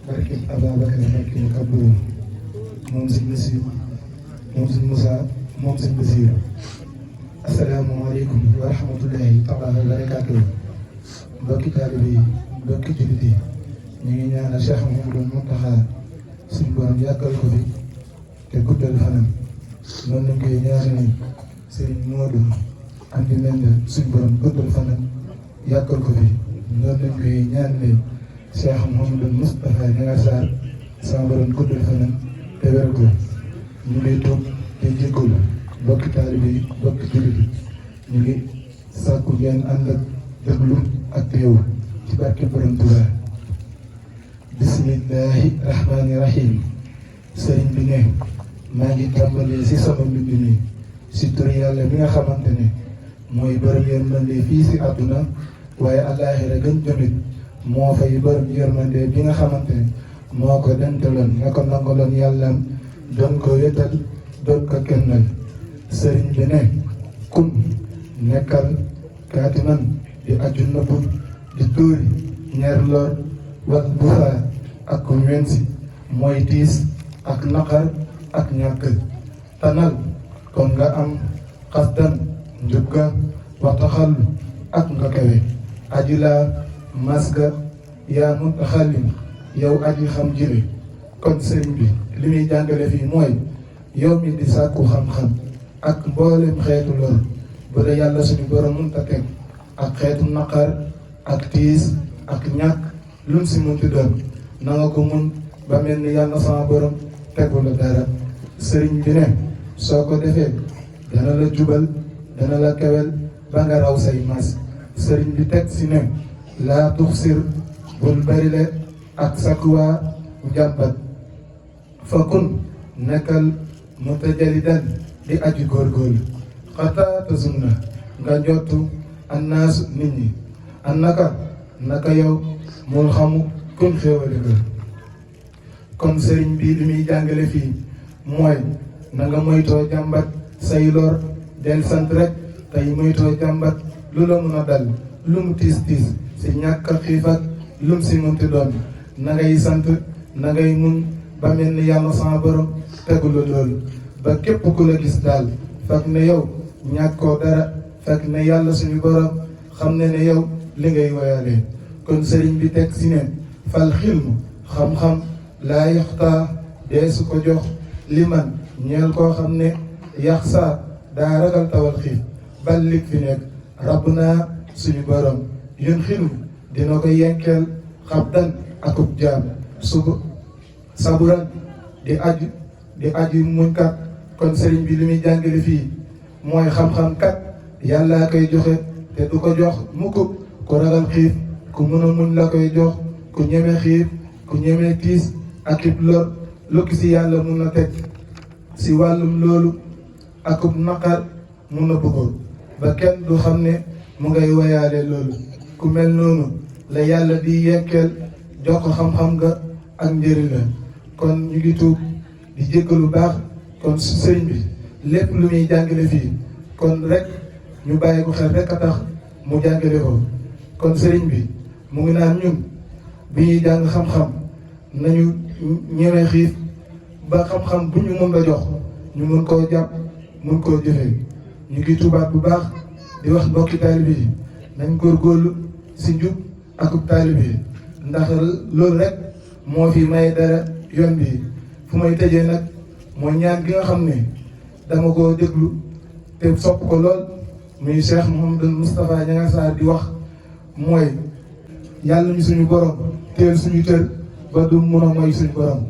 barke Ababacar Mbacké mu kabbu moom sëñ Basiru moom sëñ Moussa moom sëñ Basiru. asalaamaaleykum wa rahmatullahi taala wa barakaatuh. mbokki taalibe yi mbokki jullit yi ñu ngi ñaanal Cheikh Mouhamadou Mountakha suñu borom yàggal ko fi te guddal fanam. noonu lañ koy ñaanal Serigne Modou Amdi Mende suñu borom guddal fanam yàggal ko fi. noonu lañ koy ñaanal Cheikh Mouhamadou Moustapha Niaga Sarr sama borom guddal fanam te wéral ko. ñu ngi toog te jégalu mbokki taalibe yi mbokki jullit yi ñu ngi sàkku ngeen ànd ak déglu ak teew ci barke borom Tuubaa. bismillahi rahmaani rahim. sëriñ bi ne maa ngi tàmbalee si sama mbind mi si tur yàlla mi nga xamante ne mooy borom yërmande fii si àdduna waaye àllaaxira gën jëmit moo fay borom yërmande bi nga xamante ne moo ko dentaloon nga ko nangaloon yàllam doon ko wétal doon ko kennal. sëriñ bi ne kun nekkal kaatiman di aju nëbbu di dóori ñeer lor wat busaa ak wensi mooy tiis ak naqar ak ñàkk tanal kon nga am xasdan njub ga waxtaxallu ak nga kawe aji laa masga yaa mutaxallim yow aji xam jële. kon sëriñ bi li muy jàngale fii mooy yow mi di sàkku xam-xam ak mboolem xeetu lool bu dee yàlla suñu borom mënta teg ak xeetu naqar ak tiis ak ñàkk lu mu si mënti doon na nga ko mun ba mel ni yàlla sama borom tegu la dara. sëriñ bi ne soo ko defee dana la jubal dana la kewel ba nga raw say mas. sëriñ bi teg si ne laa tuxsir bul barile ak sakwa njàmbat fa kun nekkal mutajalidan di aji góorgóorlu xataa tazunna nga njottu annaasu nit ñi annaka naka yow mul xamu kun xéewale ko. kon sëriñ bi li muy jàngale fii mooy na nga moytoo jàmbat say lor del sant rek tey moytoo jàmbat lu la mun a dal lu mu tiis tiis si ñàkk a xiif ak lu mu si munti doon na ngay sant na ngay mun ba mel ni yàlla sama borom tegu la loolu ba képp ku la gis daal fekk ne yow ñàkkoo dara fekk ne yàlla suñu borom xam ne yow li ngay woyalee. kon sëriñ bi teg si ne fal xilmu xam-xam laa yoxtaa dee su ko jox liman ñeel koo xam ne yax saa daa ragal tawal xiif bal lig fi nekk rabb naa suñu borom yun xilmu dina ko yenkeel xabdan akub jaam suba saburan di aju muñkat. kon sëriñ bi li muy jàngale fii mooy xam-xam kat yàllaa koy joxe te du ko jox mukk ku ragal xiif ku mën a muñ la koy jox ku ñeme xiif ku ñeme tiis ak ib lor lu ki si yàlla mun na teg si wàllum loolu akub naqar mun na bëggoon ba kenn du xam ne mu ngay woyaale loolu. ku mel noonu la yàlla di yekkeel jox ko xam-xam nga ak njëriñ la. kon ñu ngi tuub di jéggalu baax. kon sëriñ bi lépp lu muy jàngale fii kon rek ñu bàyyi ko xel rek a tax mu jàngale ko. kon sëriñ bi mu ngi naan ñun bi ñuy jàng xam-xam nañu ñeme xiif ba xam-xam bu ñu mën la jox ñu mën koo jàpp mën koo jëfee. ñu ngi tubaat bu baax di wax mbokki taalibe yi nañ góorgóorlu si njub akub taalibe yi ndax loolu rek moo fi may dara yoon bi. fu may tëjee nag mooy ñaan gi nga xam ne dama koo déglu te sopp ko lool muy Cheikh Mouhamadou Moustapha Niaga Sarr di wax mooy yàlla ñu suñu borom teel suñu cër ba du mun a moy suñu borom.